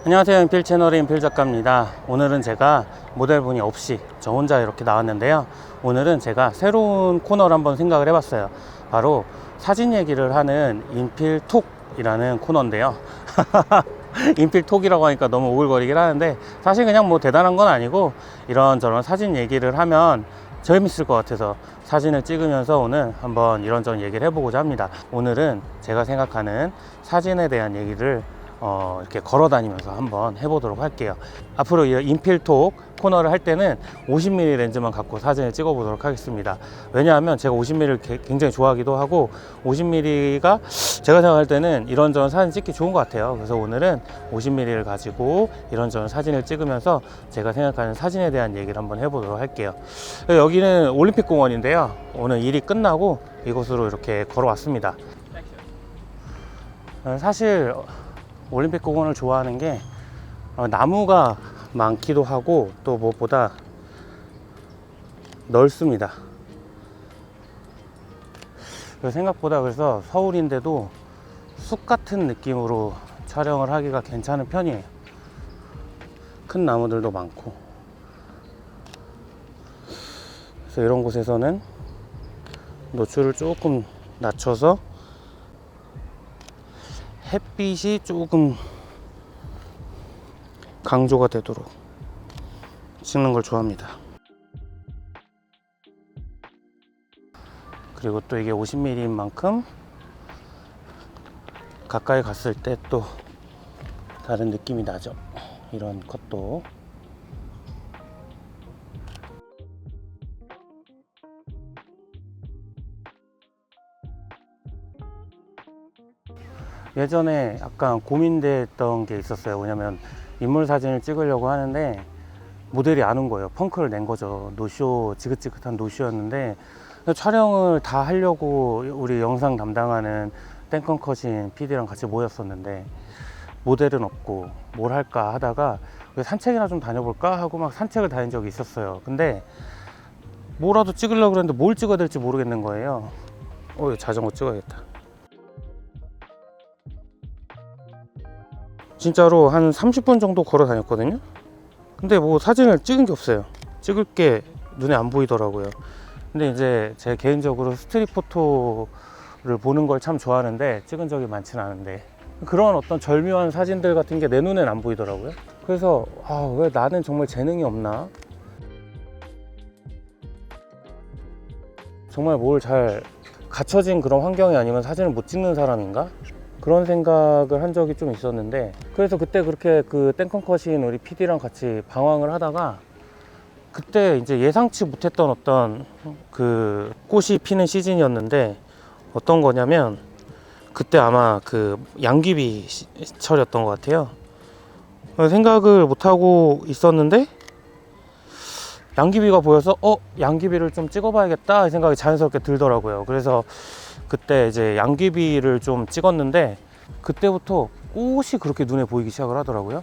안녕하세요. 인필 채널의 인필 작가입니다. 오늘은 제가 모델분이 없이 저 혼자 이렇게 나왔는데요. 오늘은 제가 새로운 코너를 한번 생각을 해봤어요. 바로 사진 얘기를 하는 인필톡이라는 코너인데요. 인필톡이라고 하니까 너무 오글거리긴 하는데, 사실 그냥 뭐 대단한 건 아니고 이런저런 사진 얘기를 하면 재밌을 것 같아서 사진을 찍으면서 오늘 한번 이런저런 얘기를 해보고자 합니다. 오늘은 제가 생각하는 사진에 대한 얘기를 이렇게 걸어 다니면서 한번 해보도록 할게요. 앞으로 이 인필톡 코너를 할 때는 50mm 렌즈만 갖고 사진을 찍어 보도록 하겠습니다. 왜냐하면 제가 50mm를 굉장히 좋아하기도 하고, 50mm가 제가 생각할 때는 이런저런 사진 찍기 좋은 것 같아요. 그래서 오늘은 50mm를 가지고 이런저런 사진을 찍으면서 제가 생각하는 사진에 대한 얘기를 한번 해보도록 할게요. 여기는 올림픽 공원인데요. 오늘 일이 끝나고 이곳으로 이렇게 걸어왔습니다. 사실 올림픽 공원을 좋아하는 게 나무가 많기도 하고, 또 무엇보다 넓습니다. 생각보다 그래서 서울인데도 숲 같은 느낌으로 촬영을 하기가 괜찮은 편이에요. 큰 나무들도 많고. 그래서 이런 곳에서는 노출을 조금 낮춰서 햇빛이 조금 강조가 되도록 찍는 걸 좋아합니다. 그리고 또 이게 50mm인 만큼 가까이 갔을 때 또 다른 느낌이 나죠. 이런 컷도. 예전에 약간 고민됐던 게 있었어요. 왜냐면 인물 사진을 찍으려고 하는데 모델이 안 온 거예요. 펑크를 낸 거죠. 노쇼, 지긋지긋한 노쇼였는데, 촬영을 다 하려고 우리 영상 담당하는 땡컨컷인 PD랑 같이 모였었는데 모델은 없고 뭘 할까 하다가 산책이나 좀 다녀볼까 하고 막 산책을 다닌 적이 있었어요. 근데 뭐라도 찍으려고 그랬는데 뭘 찍어야 될지 모르겠는 거예요. 자전거 찍어야겠다. 진짜로 한 30분 정도 걸어 다녔거든요. 근데 뭐 사진을 찍은 게 없어요. 찍을 게 눈에 안 보이더라고요. 근데 이제 제 개인적으로 스트릿 포토를 보는 걸 참 좋아하는데 찍은 적이 많지는 않은데, 그런 어떤 절묘한 사진들 같은 게 내 눈엔 안 보이더라고요. 그래서 왜 나는 정말 재능이 없나? 정말 뭘 잘 갖춰진 그런 환경이 아니면 사진을 못 찍는 사람인가? 그런 생각을 한 적이 좀 있었는데, 그래서 그때 그렇게 그 땡컨컷인 우리 PD랑 같이 방황을 하다가, 그때 이제 예상치 못했던 어떤 그 꽃이 피는 시즌이었는데, 어떤 거냐면 그때 아마 그 양귀비 철이었던 것 같아요. 생각을 못하고 있었는데 양귀비가 보여서 양귀비를 좀 찍어봐야겠다 생각이 자연스럽게 들더라고요. 그래서 그때 이제 양귀비를 좀 찍었는데, 그때부터 꽃이 그렇게 눈에 보이기 시작을 하더라고요.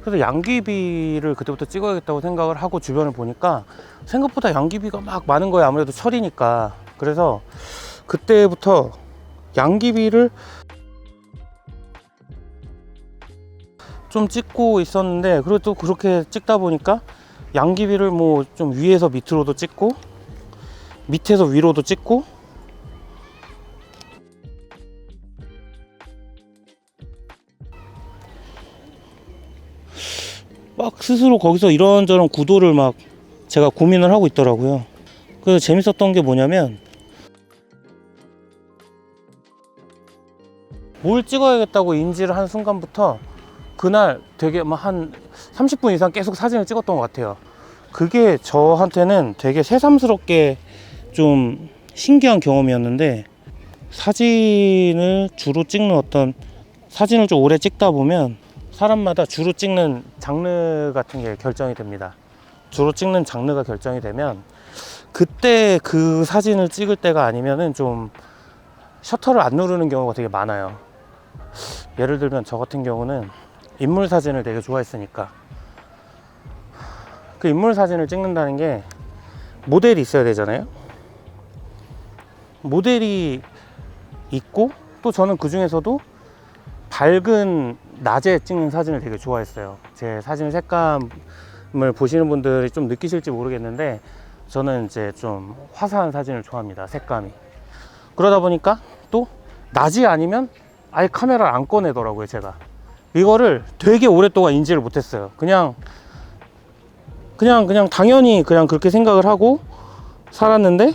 그래서 양귀비를 그때부터 찍어야겠다고 생각을 하고 주변을 보니까 생각보다 양귀비가 막 많은 거예요. 아무래도 철이니까. 그래서 그때부터 양귀비를 좀 찍고 있었는데, 그리고 또 그렇게 찍다 보니까 양귀비를 뭐 좀 위에서 밑으로도 찍고 밑에서 위로도 찍고, 막 스스로 거기서 이런저런 구도를 막 제가 고민을 하고 있더라고요. 그래서 재밌었던 게 뭐냐면, 뭘 찍어야겠다고 인지를 한 순간부터 그날 되게 막 한 30분 이상 계속 사진을 찍었던 것 같아요. 그게 저한테는 되게 새삼스럽게 좀 신기한 경험이었는데, 사진을 주로 찍는 어떤 사진을 좀 오래 찍다 보면 사람마다 주로 찍는 장르 같은 게 결정이 됩니다. 주로 찍는 장르가 결정이 되면 그때 그 사진을 찍을 때가 아니면은 좀 셔터를 안 누르는 경우가 되게 많아요. 예를 들면 저 같은 경우는 인물 사진을 되게 좋아했으니까, 그 인물 사진을 찍는다는 게 모델이 있어야 되잖아요. 모델이 있고, 또 저는 그 중에서도 밝은 낮에 찍는 사진을 되게 좋아했어요. 제 사진 색감을 보시는 분들이 좀 느끼실지 모르겠는데 저는 이제 좀 화사한 사진을 좋아합니다. 색감이. 그러다 보니까 또 낮이 아니면 아예 카메라를 안 꺼내더라고요. 제가 이거를 되게 오랫동안 인지를 못했어요. 그냥 당연히 그냥 그렇게 생각을 하고 살았는데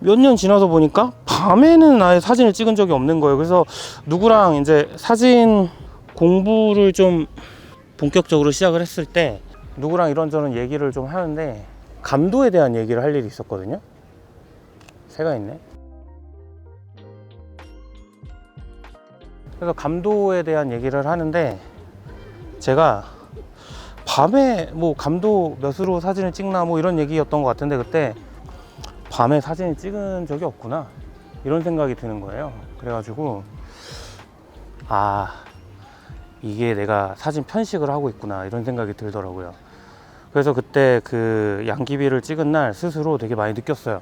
몇 년 지나서 보니까 밤에는 아예 사진을 찍은 적이 없는 거예요. 그래서 누구랑 이제 사진 공부를 좀 본격적으로 시작을 했을 때 누구랑 이런저런 얘기를 좀 하는데 감도에 대한 얘기를 할 일이 있었거든요. 새가 있네. 그래서 감도에 대한 얘기를 하는데 제가 밤에 뭐 감도 몇으로 사진을 찍나 뭐 이런 얘기였던 것 같은데 그때 밤에 사진을 찍은 적이 없구나 이런 생각이 드는 거예요. 그래가지고 이게 내가 사진 편식을 하고 있구나 이런 생각이 들더라고요. 그래서 그때 그 양귀비를 찍은 날 스스로 되게 많이 느꼈어요.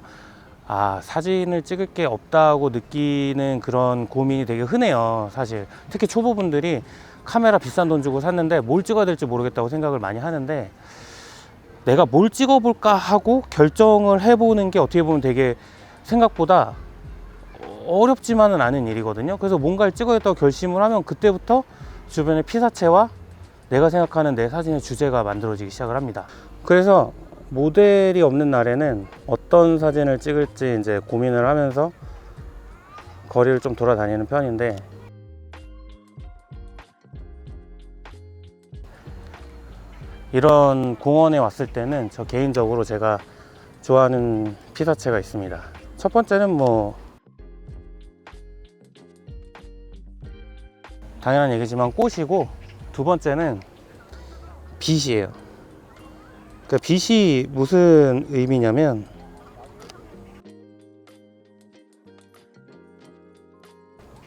사진을 찍을 게 없다고 느끼는 그런 고민이 되게 흔해요. 사실 특히 초보분들이 카메라 비싼 돈 주고 샀는데 뭘 찍어야 될지 모르겠다고 생각을 많이 하는데 내가 뭘 찍어볼까 하고 결정을 해보는 게 어떻게 보면 되게 생각보다 어렵지만은 않은 일이거든요. 그래서 뭔가를 찍어야겠다고 결심을 하면 그때부터 주변의 피사체와 내가 생각하는 내 사진의 주제가 만들어지기 시작을 합니다. 그래서 모델이 없는 날에는 어떤 사진을 찍을지 이제 고민을 하면서 거리를 좀 돌아다니는 편인데 이런 공원에 왔을 때는 저 개인적으로 제가 좋아하는 피사체가 있습니다. 첫 번째는 뭐 당연한 얘기지만 꽃이고 두 번째는 빛이에요. 그러니까 빛이 무슨 의미냐면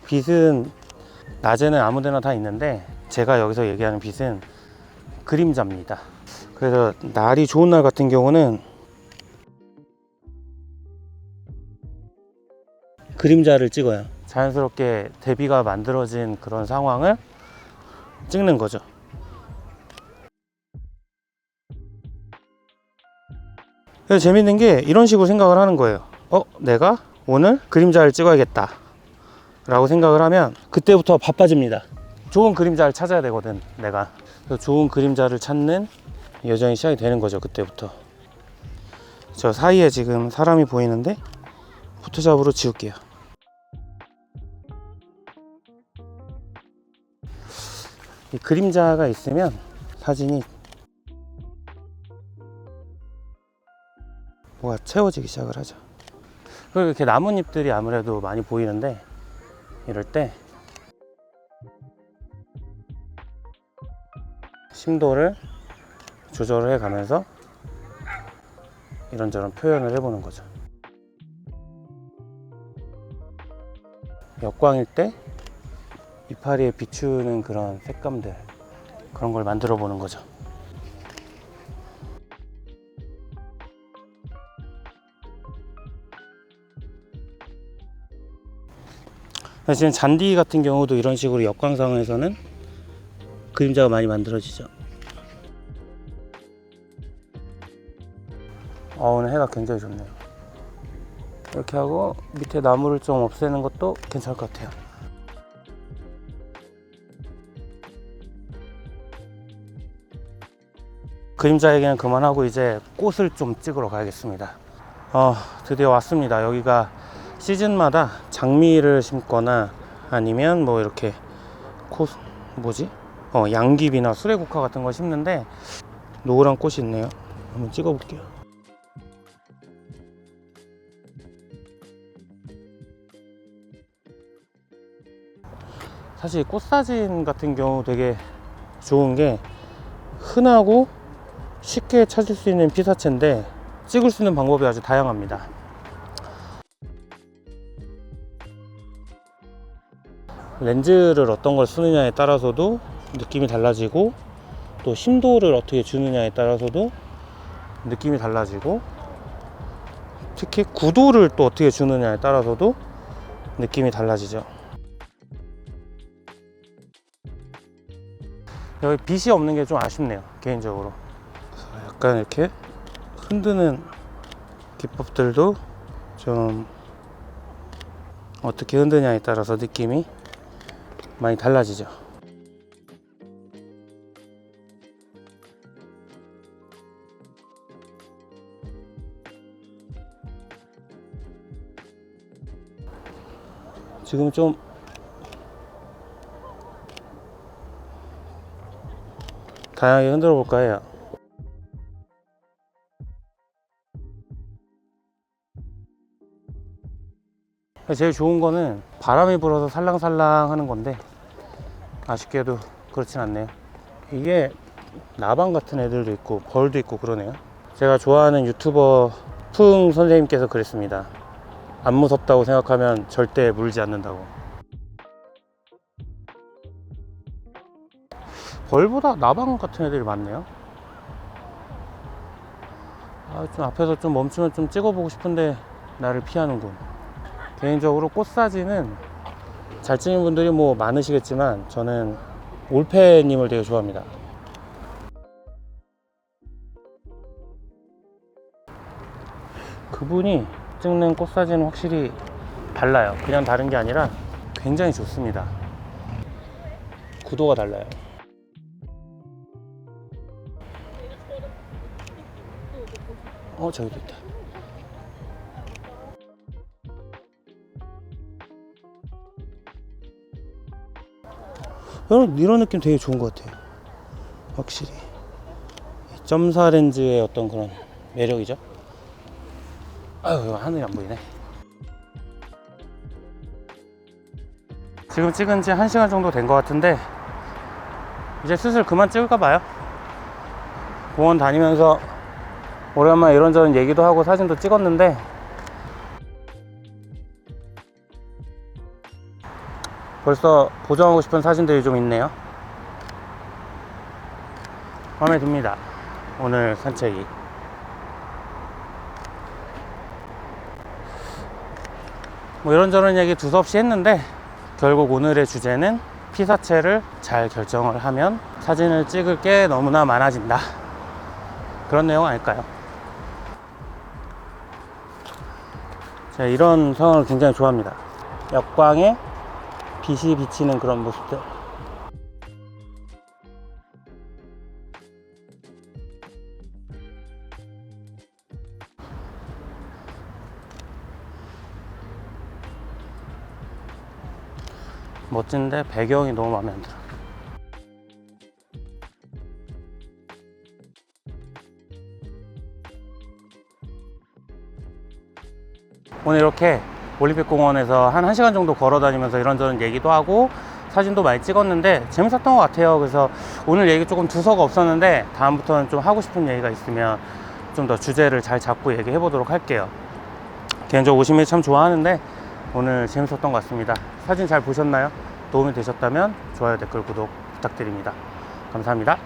빛은 낮에는 아무데나 다 있는데 제가 여기서 얘기하는 빛은 그림자입니다. 그래서 날이 좋은 날 같은 경우는 그림자를 찍어요. 자연스럽게 대비가 만들어진 그런 상황을 찍는 거죠. 그래서 재밌는 게 이런 식으로 생각을 하는 거예요. 내가 오늘 그림자를 찍어야겠다 라고 생각을 하면 그때부터 바빠집니다. 좋은 그림자를 찾아야 되거든 내가. 그래서 좋은 그림자를 찾는 여정이 시작이 되는 거죠. 그때부터. 저 사이에 지금 사람이 보이는데 포토샵으로 지울게요. 이 그림자가 있으면 사진이 뭐가 채워지기 시작을 하죠. 그리고 이렇게 나뭇잎들이 아무래도 많이 보이는데 이럴 때 심도를 조절을 해 가면서 이런저런 표현을 해보는 거죠. 역광일 때 이파리에 비추는 그런 색감들, 그런 걸 만들어 보는 거죠. 지금 잔디 같은 경우도 이런 식으로 역광 상황에서는 그림자가 많이 만들어지죠. 오늘 해가 굉장히 좋네요. 이렇게 하고 밑에 나무를 좀 없애는 것도 괜찮을 것 같아요. 그림자 얘기는 그만하고 이제 꽃을 좀 찍으러 가야겠습니다. 드디어 왔습니다. 여기가 시즌마다 장미를 심거나 아니면 뭐 이렇게 양귀비나 수레국화 같은 걸 심는데 노란 꽃이 있네요. 한번 찍어 볼게요. 사실 꽃사진 같은 경우 되게 좋은 게 흔하고 쉽게 찾을 수 있는 피사체인데 찍을 수 있는 방법이 아주 다양합니다. 렌즈를 어떤 걸 쓰느냐에 따라서도 느낌이 달라지고 또 심도를 어떻게 주느냐에 따라서도 느낌이 달라지고 특히 구도를 또 어떻게 주느냐에 따라서도 느낌이 달라지죠. 여기 빛이 없는 게 좀 아쉽네요, 개인적으로. 약간 이렇게 흔드는 기법들도 좀 어떻게 흔드냐에 따라서 느낌이 많이 달라지죠. 지금 좀 다양하게 흔들어 볼까 해요. 제일 좋은 거는 바람이 불어서 살랑살랑 하는 건데 아쉽게도 그렇진 않네요. 이게 나방 같은 애들도 있고 벌도 있고 그러네요. 제가 좋아하는 유튜버 풍 선생님께서 그랬습니다. 안 무섭다고 생각하면 절대 물지 않는다고. 벌보다 나방 같은 애들이 많네요. 좀 앞에서 좀 멈추면 좀 찍어보고 싶은데 나를 피하는군. 개인적으로 꽃사진은 잘 찍는 분들이 뭐 많으시겠지만 저는 올페님을 되게 좋아합니다. 그분이 찍는 꽃사진은 확실히 달라요. 그냥 다른 게 아니라 굉장히 좋습니다. 구도가 달라요. 저기도 있다. 여러분, 이런 느낌 되게 좋은 것 같아요. 확실히 점사 렌즈의 어떤 그런 매력이죠. 아유, 하늘이 안 보이네. 지금 찍은 지 1시간 정도 된 것 같은데 이제 슬슬 그만 찍을까 봐요. 공원 다니면서 오랜만에 이런저런 얘기도 하고 사진도 찍었는데 벌써 보정하고 싶은 사진들이 좀 있네요. 마음에 듭니다, 오늘 산책이. 뭐 이런저런 얘기 두서없이 했는데 결국 오늘의 주제는 피사체를 잘 결정을 하면 사진을 찍을 게 너무나 많아진다, 그런 내용 아닐까요? 제가 이런 상황을 굉장히 좋아합니다. 역광에 빛이 비치는 그런 모습들. 멋진데 배경이 너무 마음에 안 들어. 오늘 이렇게 올림픽공원에서 한 1시간 정도 걸어 다니면서 이런저런 얘기도 하고 사진도 많이 찍었는데 재밌었던 것 같아요. 그래서 오늘 얘기 조금 두서가 없었는데 다음부터는 좀 하고 싶은 얘기가 있으면 좀 더 주제를 잘 잡고 얘기해 보도록 할게요. 개인적으로 오심이 참 좋아하는데 오늘 재밌었던 것 같습니다. 사진 잘 보셨나요? 도움이 되셨다면 좋아요, 댓글, 구독 부탁드립니다. 감사합니다.